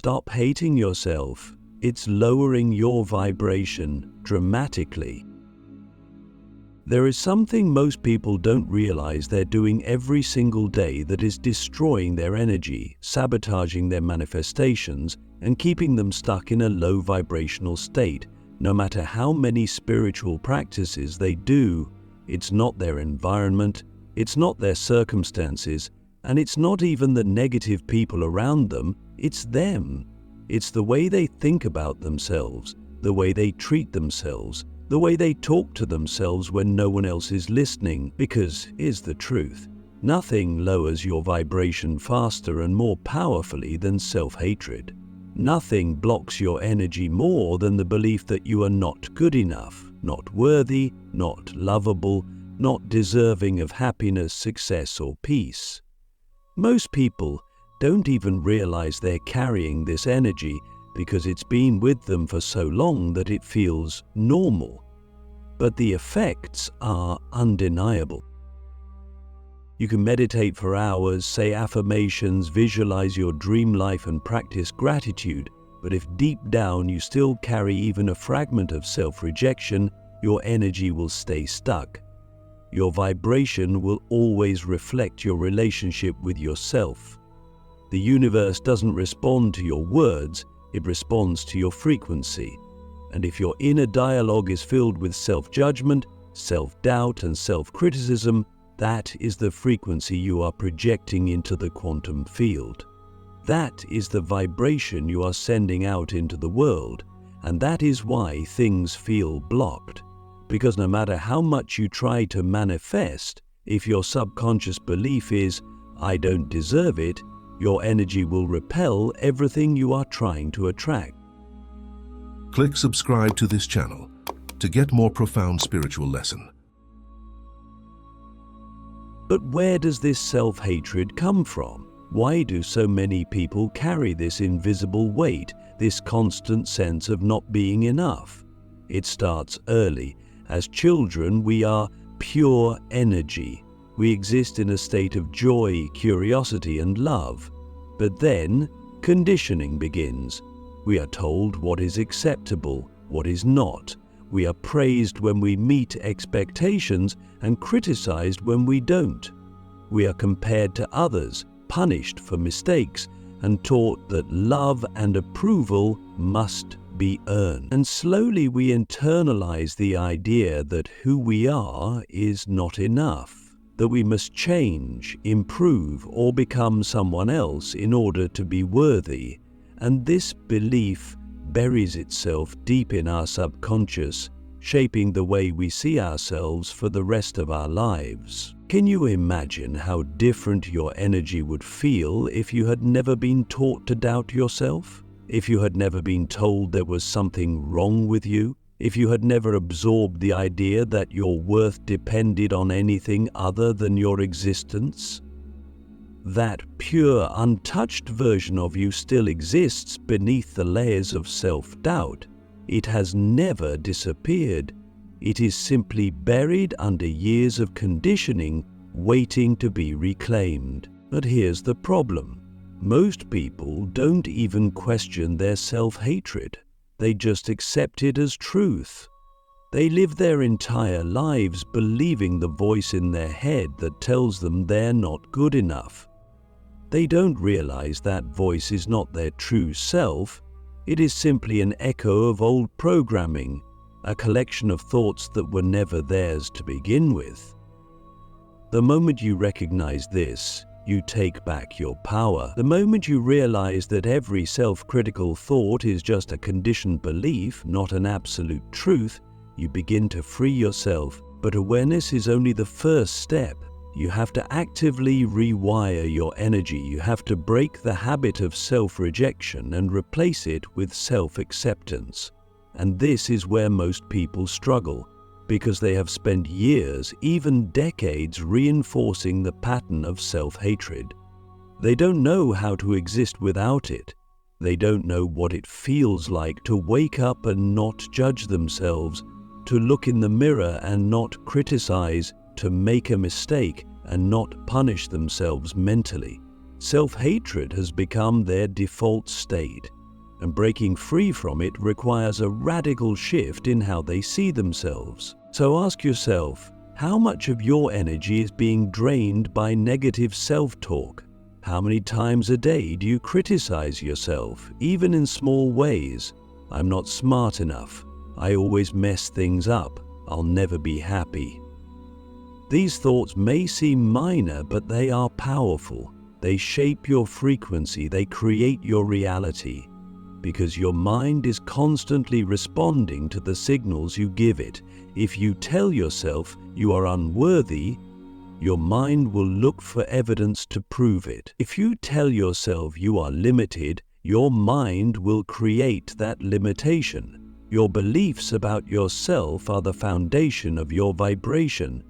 Stop hating yourself. It's lowering your vibration dramatically. There is something most people don't realize they're doing every single day that is destroying their energy, sabotaging their manifestations, and keeping them stuck in a low vibrational state. No matter how many spiritual practices they do, it's not their environment, it's not their circumstances, and it's not even the negative people around them, it's them. It's the way they think about themselves, the way they treat themselves, the way they talk to themselves when no one else is listening, because here's the truth. Nothing lowers your vibration faster and more powerfully than self-hatred. Nothing blocks your energy more than the belief that you are not good enough, not worthy, not lovable, not deserving of happiness, success, or peace. Most people don't even realize they're carrying this energy because it's been with them for so long that it feels normal. But the effects are undeniable. You can meditate for hours, say affirmations, visualize your dream life, and practice gratitude, but if deep down you still carry even a fragment of self-rejection, your energy will stay stuck. Your vibration will always reflect your relationship with yourself. The universe doesn't respond to your words, it responds to your frequency. And if your inner dialogue is filled with self-judgment, self-doubt, and self-criticism, that is the frequency you are projecting into the quantum field. That is the vibration you are sending out into the world, and that is why things feel blocked. Because no matter how much you try to manifest, if your subconscious belief is, "I don't deserve it," your energy will repel everything you are trying to attract. Click subscribe to this channel to get more profound spiritual lesson. But where does this self-hatred come from? Why do so many people carry this invisible weight, this constant sense of not being enough? It starts early. As children, we are pure energy. We exist in a state of joy, curiosity, and love. But then, conditioning begins. We are told what is acceptable, what is not. We are praised when we meet expectations and criticized when we don't. We are compared to others, punished for mistakes, and taught that love and approval must be earned. And slowly we internalize the idea that who we are is not enough, that we must change, improve, or become someone else in order to be worthy. And this belief buries itself deep in our subconscious, shaping the way we see ourselves for the rest of our lives. Can you imagine how different your energy would feel if you had never been taught to doubt yourself? If you had never been told there was something wrong with you? If you had never absorbed the idea that your worth depended on anything other than your existence? That pure, untouched version of you still exists beneath the layers of self-doubt. It has never disappeared. It is simply buried under years of conditioning, waiting to be reclaimed. But here's the problem. Most people don't even question their self-hatred. They just accept it as truth. They live their entire lives believing the voice in their head that tells them they're not good enough. They don't realize that voice is not their true self. It is simply an echo of old programming, a collection of thoughts that were never theirs to begin with. The moment you recognize this, you take back your power. The moment you realize that every self-critical thought is just a conditioned belief, not an absolute truth, you begin to free yourself. But awareness is only the first step. You have to actively rewire your energy. You have to break the habit of self-rejection and replace it with self-acceptance. And this is where most people struggle, because they have spent years, even decades, reinforcing the pattern of self-hatred. They don't know how to exist without it. They don't know what it feels like to wake up and not judge themselves, to look in the mirror and not criticize, to make a mistake and not punish themselves mentally. Self-hatred has become their default state, and breaking free from it requires a radical shift in how they see themselves. So ask yourself, how much of your energy is being drained by negative self-talk? How many times a day do you criticize yourself, even in small ways? I'm not smart enough. I always mess things up. I'll never be happy. These thoughts may seem minor, but they are powerful. They shape your frequency. They create your reality, because your mind is constantly responding to the signals you give it. If you tell yourself you are unworthy, your mind will look for evidence to prove it. If you tell yourself you are limited, your mind will create that limitation. Your beliefs about yourself are the foundation of your vibration.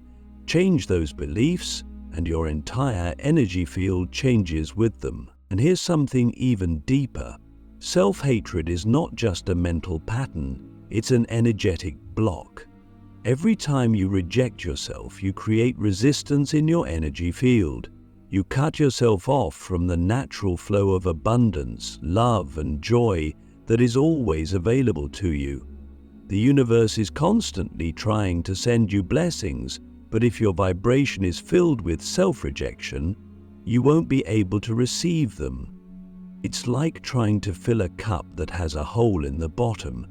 Change those beliefs, and your entire energy field changes with them. And here's something even deeper. Self-hatred is not just a mental pattern, it's an energetic block. Every time you reject yourself, you create resistance in your energy field. You cut yourself off from the natural flow of abundance, love, and joy that is always available to you. The universe is constantly trying to send you blessings, but if your vibration is filled with self-rejection, you won't be able to receive them. It's like trying to fill a cup that has a hole in the bottom.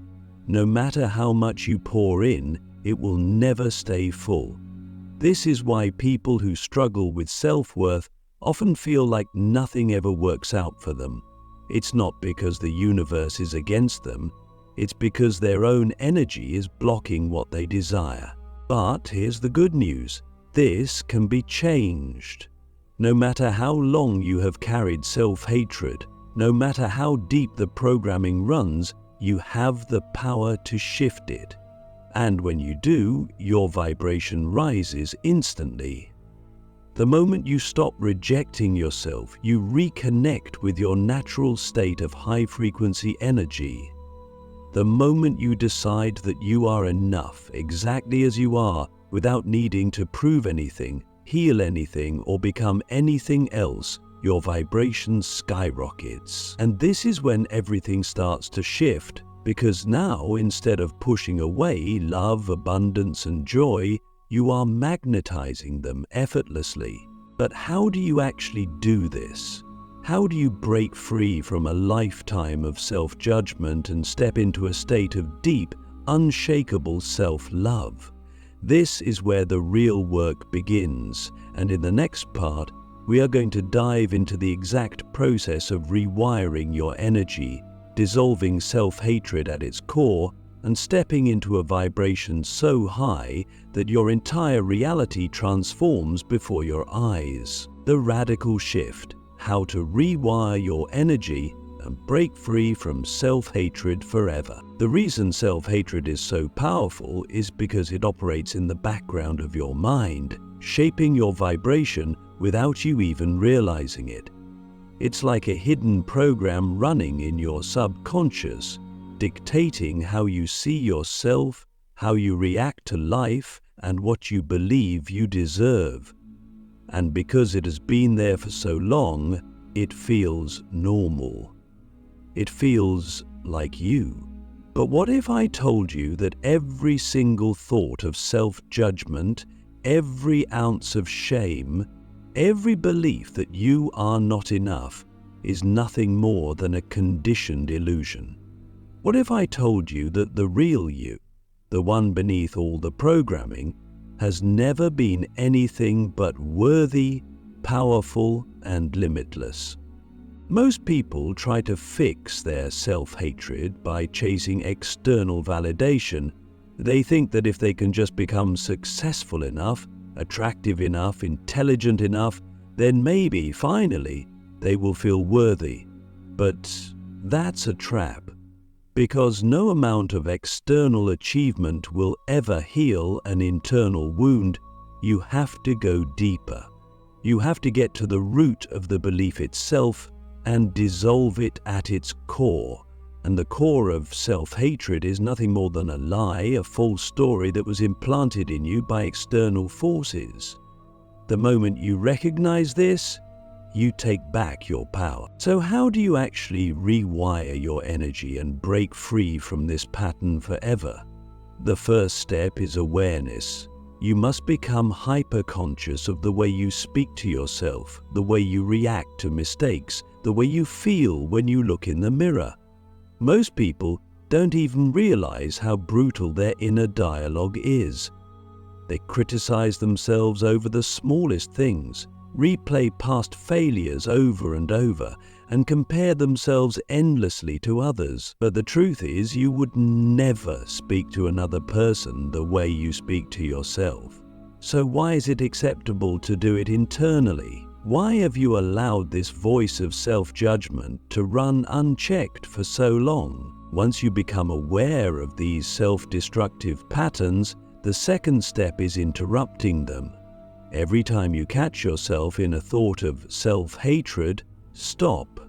No matter how much you pour in, it will never stay full. This is why people who struggle with self-worth often feel like nothing ever works out for them. It's not because the universe is against them, it's because their own energy is blocking what they desire. But here's the good news. This can be changed. No matter how long you have carried self-hatred, no matter how deep the programming runs, you have the power to shift it. And when you do, your vibration rises instantly. The moment you stop rejecting yourself, you reconnect with your natural state of high-frequency energy. The moment you decide that you are enough exactly as you are, without needing to prove anything, heal anything, or become anything else, your vibration skyrockets. And this is when everything starts to shift, because now, instead of pushing away love, abundance, and joy, you are magnetizing them effortlessly. But how do you actually do this? How do you break free from a lifetime of self-judgment and step into a state of deep, unshakable self-love? This is where the real work begins, and in the next part, we are going to dive into the exact process of rewiring your energy, dissolving self-hatred at its core, and stepping into a vibration so high that your entire reality transforms before your eyes. The radical shift. How to rewire your energy and break free from self-hatred forever. The reason self-hatred is so powerful is because it operates in the background of your mind, shaping your vibration without you even realizing it. It's like a hidden program running in your subconscious, dictating how you see yourself, how you react to life, and what you believe you deserve. And because it has been there for so long, it feels normal. It feels like you. But what if I told you that every single thought of self-judgment, every ounce of shame, every belief that you are not enough is nothing more than a conditioned illusion? What if I told you that the real you, the one beneath all the programming, has never been anything but worthy, powerful, and limitless? Most people try to fix their self-hatred by chasing external validation. They think that if they can just become successful enough, attractive enough, intelligent enough, then maybe, finally, they will feel worthy. But that's a trap, because no amount of external achievement will ever heal an internal wound. You have to go deeper. You have to get to the root of the belief itself and dissolve it at its core. And the core of self-hatred is nothing more than a lie, a false story that was implanted in you by external forces. The moment you recognize this, you take back your power. So how do you actually rewire your energy and break free from this pattern forever? The first step is awareness. You must become hyper-conscious of the way you speak to yourself, the way you react to mistakes, the way you feel when you look in the mirror. Most people don't even realize how brutal their inner dialogue is. They criticize themselves over the smallest things, replay past failures over and over, and compare themselves endlessly to others. But the truth is, you would never speak to another person the way you speak to yourself. So why is it acceptable to do it internally? Why have you allowed this voice of self-judgment to run unchecked for so long? Once you become aware of these self-destructive patterns, the second step is interrupting them. Every time you catch yourself in a thought of self-hatred, stop.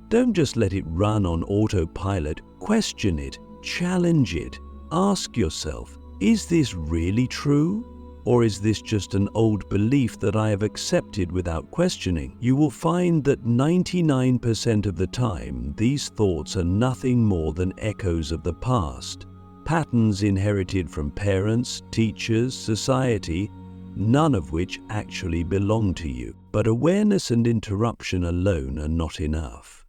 Don't just let it run on autopilot. Question it, challenge it. Ask yourself, is this really true? Or is this just an old belief that I have accepted without questioning? You will find that 99% of the time, these thoughts are nothing more than echoes of the past. Patterns inherited from parents, teachers, society, none of which actually belong to you. But awareness and interruption alone are not enough.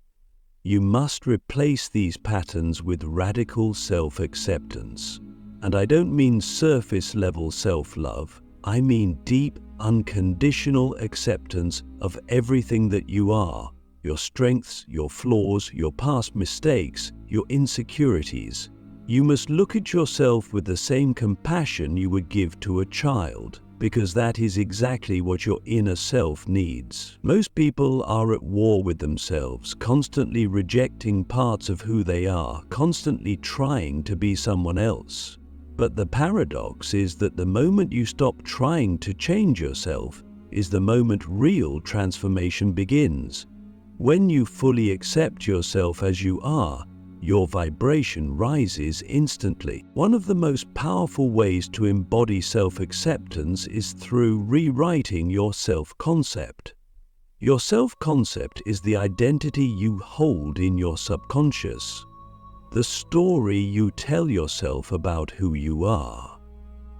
You must replace these patterns with radical self-acceptance. And I don't mean surface-level self-love. I mean deep, unconditional acceptance of everything that you are, your strengths, your flaws, your past mistakes, your insecurities. You must look at yourself with the same compassion you would give to a child, because that is exactly what your inner self needs. Most people are at war with themselves, constantly rejecting parts of who they are, constantly trying to be someone else. But the paradox is that the moment you stop trying to change yourself is the moment real transformation begins. When you fully accept yourself as you are, your vibration rises instantly. One of the most powerful ways to embody self-acceptance is through rewriting your self-concept. Your self-concept is the identity you hold in your subconscious, the story you tell yourself about who you are.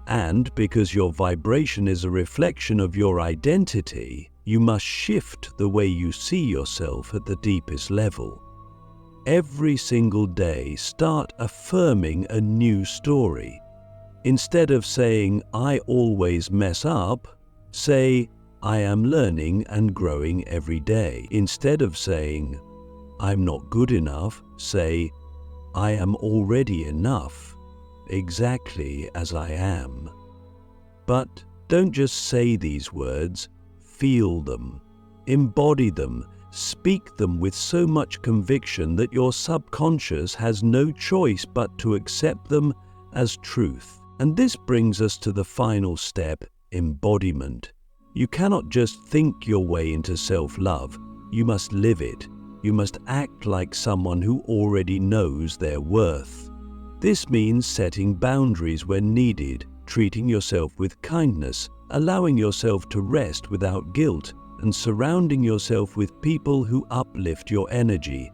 And because your vibration is a reflection of your identity, you must shift the way you see yourself at the deepest level. Every single day, start affirming a new story. Instead of saying, "I always mess up," say, "I am learning and growing every day." Instead of saying, "I'm not good enough," say, "I am already enough, exactly as I am." But don't just say these words, feel them, embody them, speak them with so much conviction that your subconscious has no choice but to accept them as truth. And this brings us to the final step, embodiment. You cannot just think your way into self-love, you must live it. You must act like someone who already knows their worth. This means setting boundaries when needed, treating yourself with kindness, allowing yourself to rest without guilt, and surrounding yourself with people who uplift your energy.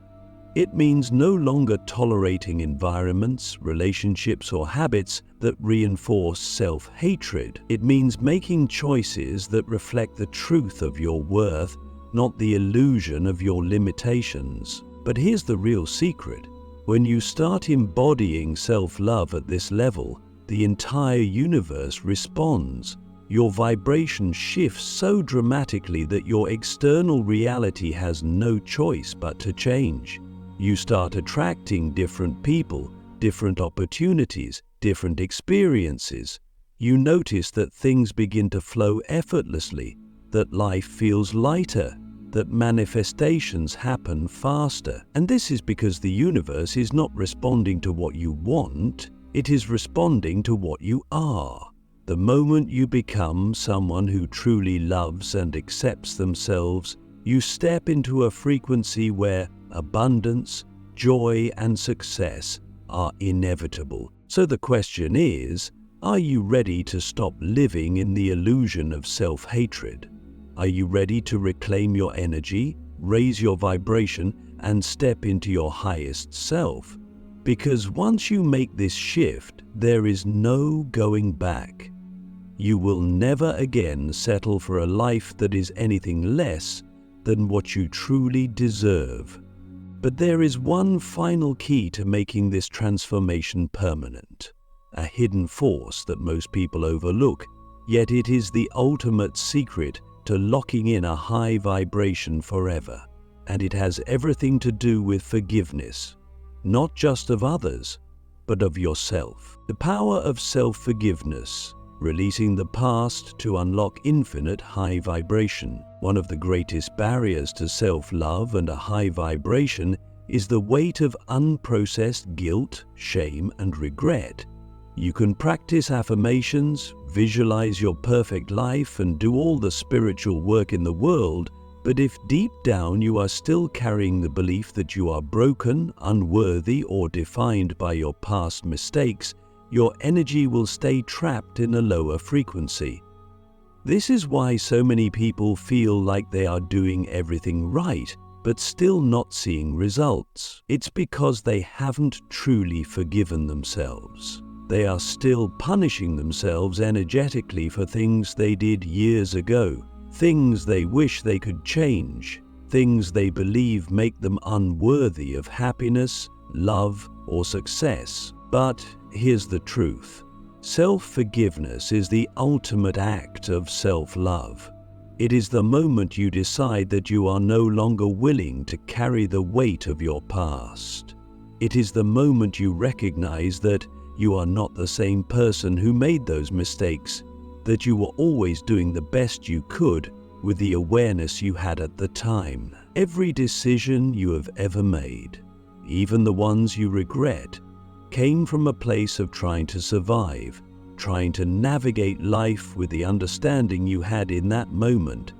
It means no longer tolerating environments, relationships, or habits that reinforce self-hatred. It means making choices that reflect the truth of your worth, not the illusion of your limitations. But here's the real secret. When you start embodying self-love at this level, the entire universe responds. Your vibration shifts so dramatically that your external reality has no choice but to change. You start attracting different people, different opportunities, different experiences. You notice that things begin to flow effortlessly, that life feels lighter, that manifestations happen faster. And this is because the universe is not responding to what you want, it is responding to what you are. The moment you become someone who truly loves and accepts themselves, you step into a frequency where abundance, joy, and success are inevitable. So the question is, are you ready to stop living in the illusion of self-hatred? Are you ready to reclaim your energy, raise your vibration, and step into your highest self? Because once you make this shift, there is no going back. You will never again settle for a life that is anything less than what you truly deserve. But there is one final key to making this transformation permanent, a hidden force that most people overlook, yet it is the ultimate secret to locking in a high vibration forever. And it has everything to do with forgiveness, not just of others, but of yourself. The power of self-forgiveness, releasing the past to unlock infinite high vibration. One of the greatest barriers to self-love and a high vibration is the weight of unprocessed guilt, shame, and regret. You can practice affirmations, visualize your perfect life, and do all the spiritual work in the world, but if deep down you are still carrying the belief that you are broken, unworthy, or defined by your past mistakes, your energy will stay trapped in a lower frequency. This is why so many people feel like they are doing everything right, but still not seeing results. It's because they haven't truly forgiven themselves. They are still punishing themselves energetically for things they did years ago, things they wish they could change, things they believe make them unworthy of happiness, love, or success. But here's the truth. Self-forgiveness is the ultimate act of self-love. It is the moment you decide that you are no longer willing to carry the weight of your past. It is the moment you recognize that you are not the same person who made those mistakes, that you were always doing the best you could with the awareness you had at the time. Every decision you have ever made, even the ones you regret, came from a place of trying to survive, trying to navigate life with the understanding you had in that moment.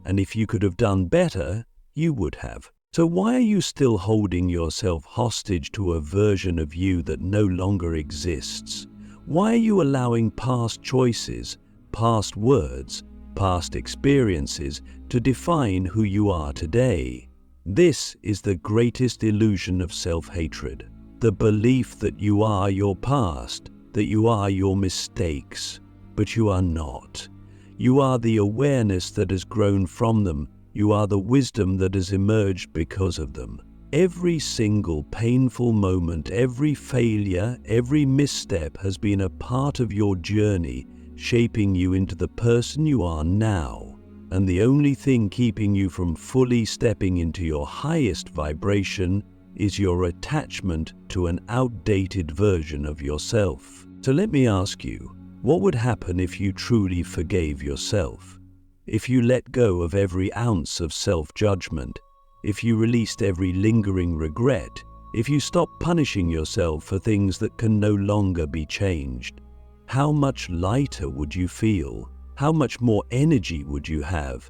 And if you could have done better, you would have. So why are you still holding yourself hostage to a version of you that no longer exists? Why are you allowing past choices, past words, past experiences to define who you are today? This is the greatest illusion of self-hatred. The belief that you are your past, that you are your mistakes, but you are not. You are the awareness that has grown from them. You are the wisdom that has emerged because of them. Every single painful moment, every failure, every misstep has been a part of your journey, shaping you into the person you are now. And the only thing keeping you from fully stepping into your highest vibration is your attachment to an outdated version of yourself. So let me ask you, what would happen if you truly forgave yourself? If you let go of every ounce of self-judgment, if you released every lingering regret, if you stopped punishing yourself for things that can no longer be changed, how much lighter would you feel? How much more energy would you have?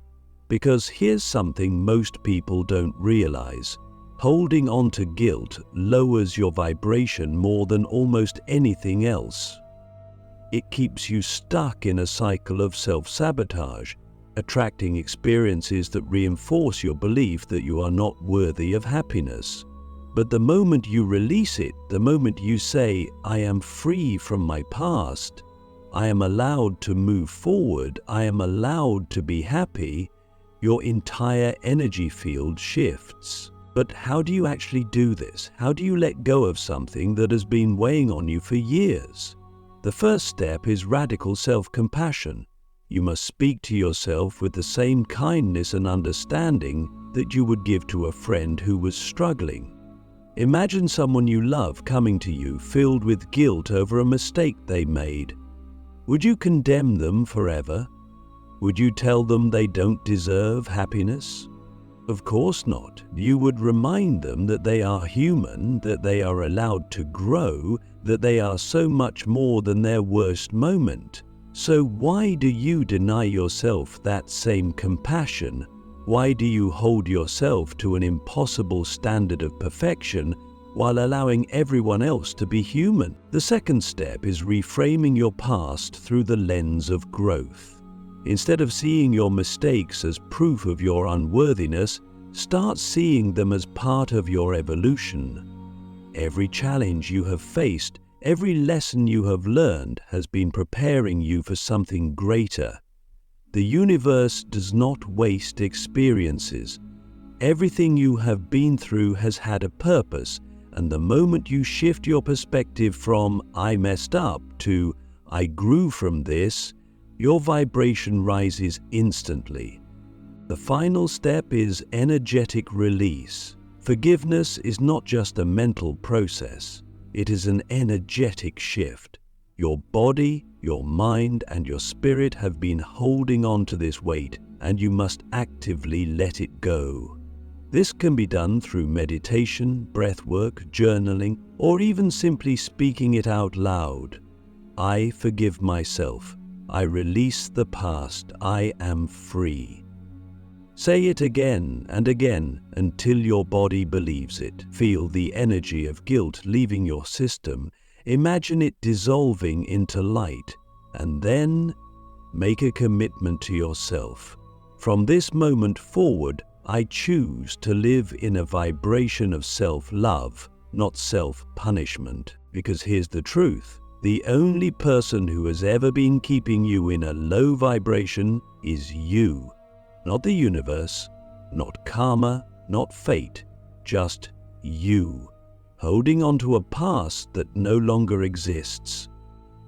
Because here's something most people don't realize. Holding on to guilt lowers your vibration more than almost anything else. It keeps you stuck in a cycle of self-sabotage, attracting experiences that reinforce your belief that you are not worthy of happiness. But the moment you release it, the moment you say, "I am free from my past, I am allowed to move forward, I am allowed to be happy," your entire energy field shifts. But how do you actually do this? How do you let go of something that has been weighing on you for years? The first step is radical self-compassion. You must speak to yourself with the same kindness and understanding that you would give to a friend who was struggling. Imagine someone you love coming to you filled with guilt over a mistake they made. Would you condemn them forever? Would you tell them they don't deserve happiness? Of course not. You would remind them that they are human, that they are allowed to grow, that they are so much more than their worst moment. So why do you deny yourself that same compassion? Why do you hold yourself to an impossible standard of perfection while allowing everyone else to be human? The second step is reframing your past through the lens of growth. Instead of seeing your mistakes as proof of your unworthiness, start seeing them as part of your evolution. Every challenge you have faced, every lesson you have learned has been preparing you for something greater. The universe does not waste experiences. Everything you have been through has had a purpose, and the moment you shift your perspective from "I messed up" to "I grew from this," your vibration rises instantly. The final step is energetic release. Forgiveness is not just a mental process, it is an energetic shift. Your body, your mind, and your spirit have been holding on to this weight, and you must actively let it go. This can be done through meditation, breathwork, journaling, or even simply speaking it out loud. I forgive myself. I release the past. I am free. Say it again and again until your body believes it. Feel the energy of guilt leaving your system. Imagine it dissolving into light, and then make a commitment to yourself. From this moment forward, I choose to live in a vibration of self-love, not self-punishment. Because here's the truth. The only person who has ever been keeping you in a low vibration is you. Not the universe, not karma, not fate, just you, holding on to a past that no longer exists.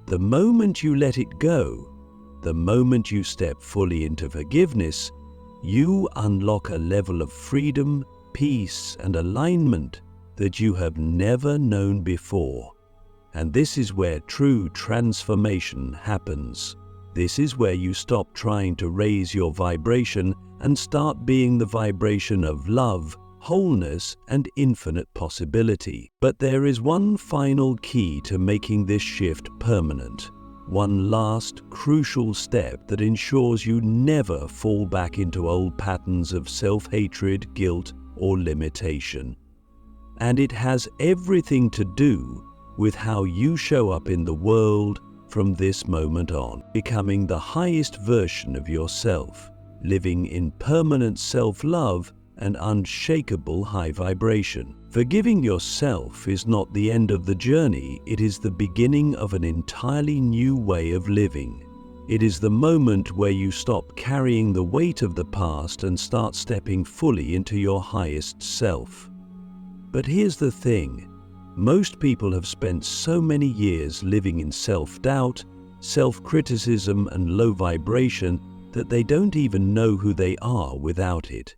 The moment you let it go, the moment you step fully into forgiveness, you unlock a level of freedom, peace, and alignment that you have never known before. And this is where true transformation happens. This is where you stop trying to raise your vibration and start being the vibration of love, wholeness, and infinite possibility. But there is one final key to making this shift permanent. One last crucial step that ensures you never fall back into old patterns of self-hatred, guilt, or limitation. And it has everything to do with how you show up in the world from this moment on, becoming the highest version of yourself, living in permanent self-love and unshakable high vibration. Forgiving yourself is not the end of the journey, it is the beginning of an entirely new way of living. It is the moment where you stop carrying the weight of the past and start stepping fully into your highest self. But here's the thing. Most people have spent so many years living in self-doubt, self-criticism, and low vibration that they don't even know who they are without it.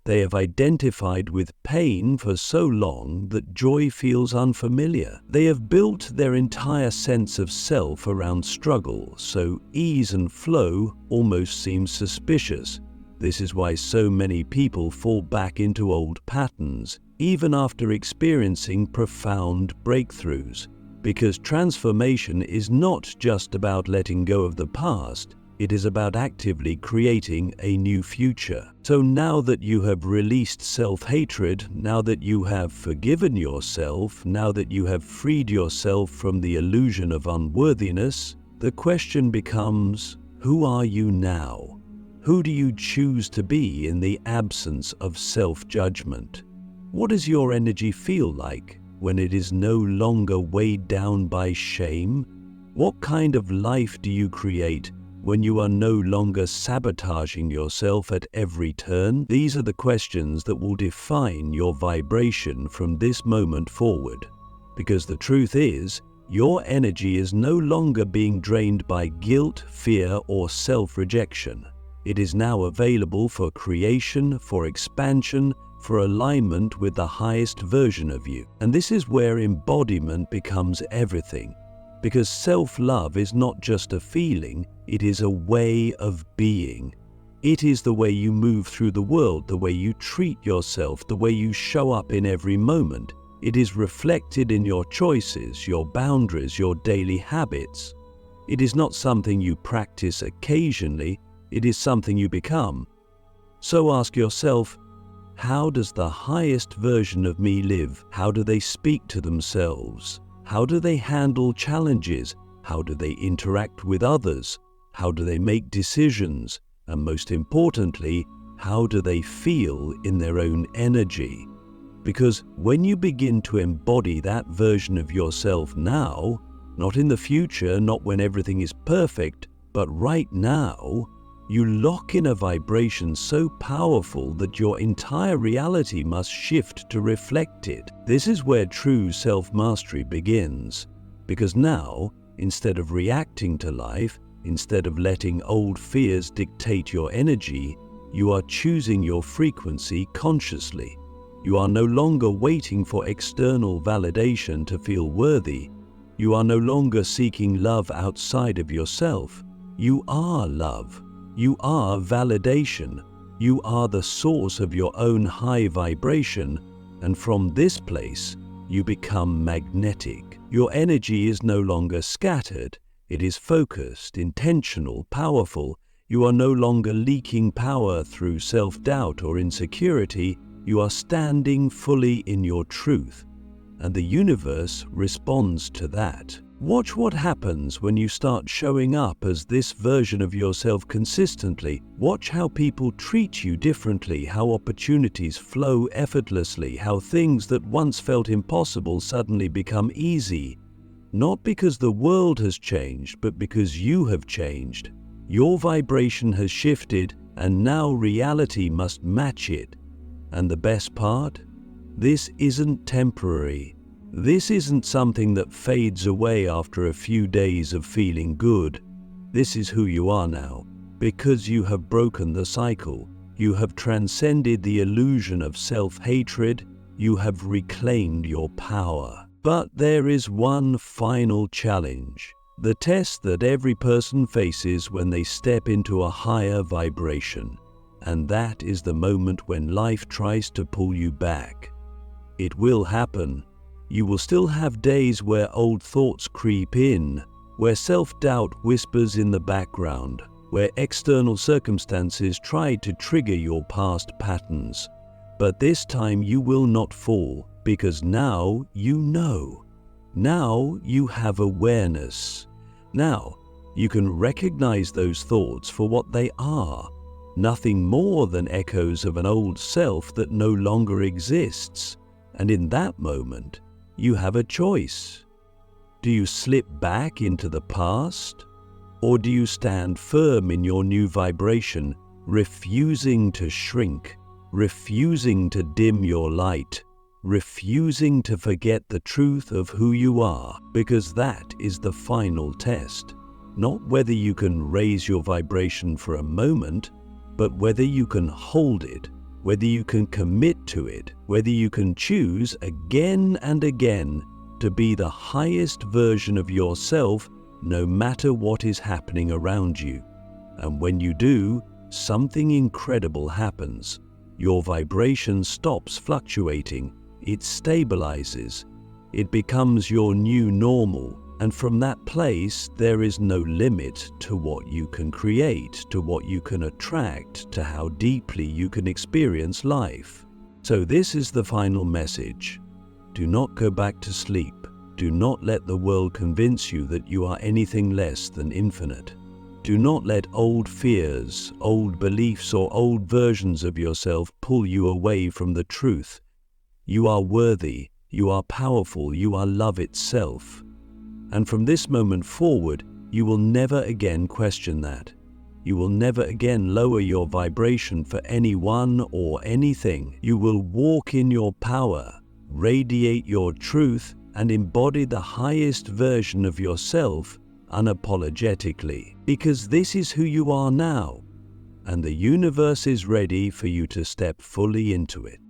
They have identified with pain for so long that joy feels unfamiliar. They have built their entire sense of self around struggle, so ease and flow almost seems suspicious. This is why so many people fall back into old patterns, even after experiencing profound breakthroughs. Because transformation is not just about letting go of the past, it is about actively creating a new future. So now that you have released self-hatred, now that you have forgiven yourself, now that you have freed yourself from the illusion of unworthiness, the question becomes, who are you now? Who do you choose to be in the absence of self-judgment? What does your energy feel like when it is no longer weighed down by shame? What kind of life do you create when you are no longer sabotaging yourself at every turn? These are the questions that will define your vibration from this moment forward. Because the truth is, your energy is no longer being drained by guilt, fear, or self-rejection. It is now available for creation, for expansion, for alignment with the highest version of you. And this is where embodiment becomes everything. Because self-love is not just a feeling, it is a way of being. It is the way you move through the world, the way you treat yourself, the way you show up in every moment. It is reflected in your choices, your boundaries, your daily habits. It is not something you practice occasionally, it is something you become. So ask yourself, how does the highest version of me live? How do they speak to themselves? How do they handle challenges? How do they interact with others? How do they make decisions? And most importantly, how do they feel in their own energy? Because when you begin to embody that version of yourself now, not in the future, not when everything is perfect, but right now, you lock in a vibration so powerful that your entire reality must shift to reflect it. This is where true self-mastery begins, because now, instead of reacting to life, instead of letting old fears dictate your energy, you are choosing your frequency consciously. You are no longer waiting for external validation to feel worthy. You are no longer seeking love outside of yourself. You are love. You are validation. You are the source of your own high vibration, and from this place, you become magnetic. Your energy is no longer scattered. It is focused, intentional, powerful. You are no longer leaking power through self-doubt or insecurity. You are standing fully in your truth, and the universe responds to that. Watch what happens when you start showing up as this version of yourself consistently. Watch how people treat you differently, how opportunities flow effortlessly, how things that once felt impossible suddenly become easy. Not because the world has changed, but because you have changed. Your vibration has shifted, and now reality must match it. And the best part? This isn't temporary. This isn't something that fades away after a few days of feeling good. This is who you are now. Because you have broken the cycle, you have transcended the illusion of self-hatred, you have reclaimed your power. But there is one final challenge. The test that every person faces when they step into a higher vibration. And that is the moment when life tries to pull you back. It will happen. You will still have days where old thoughts creep in, where self-doubt whispers in the background, where external circumstances try to trigger your past patterns. But this time you will not fall, because now you know. Now you have awareness. Now you can recognize those thoughts for what they are. Nothing more than echoes of an old self that no longer exists. And in that moment, you have a choice. Do you slip back into the past? Or do you stand firm in your new vibration, refusing to shrink, refusing to dim your light, refusing to forget the truth of who you are? Because that is the final test. Not whether you can raise your vibration for a moment, but whether you can hold it, whether you can commit to it, whether you can choose again and again to be the highest version of yourself no matter what is happening around you. And when you do, something incredible happens. Your vibration stops fluctuating, it stabilizes, it becomes your new normal. And from that place, there is no limit to what you can create, to what you can attract, to how deeply you can experience life. So this is the final message. Do not go back to sleep. Do not let the world convince you that you are anything less than infinite. Do not let old fears, old beliefs, or old versions of yourself pull you away from the truth. You are worthy, you are powerful, you are love itself. And from this moment forward, you will never again question that. You will never again lower your vibration for anyone or anything. You will walk in your power, radiate your truth, and embody the highest version of yourself unapologetically. Because this is who you are now, and the universe is ready for you to step fully into it.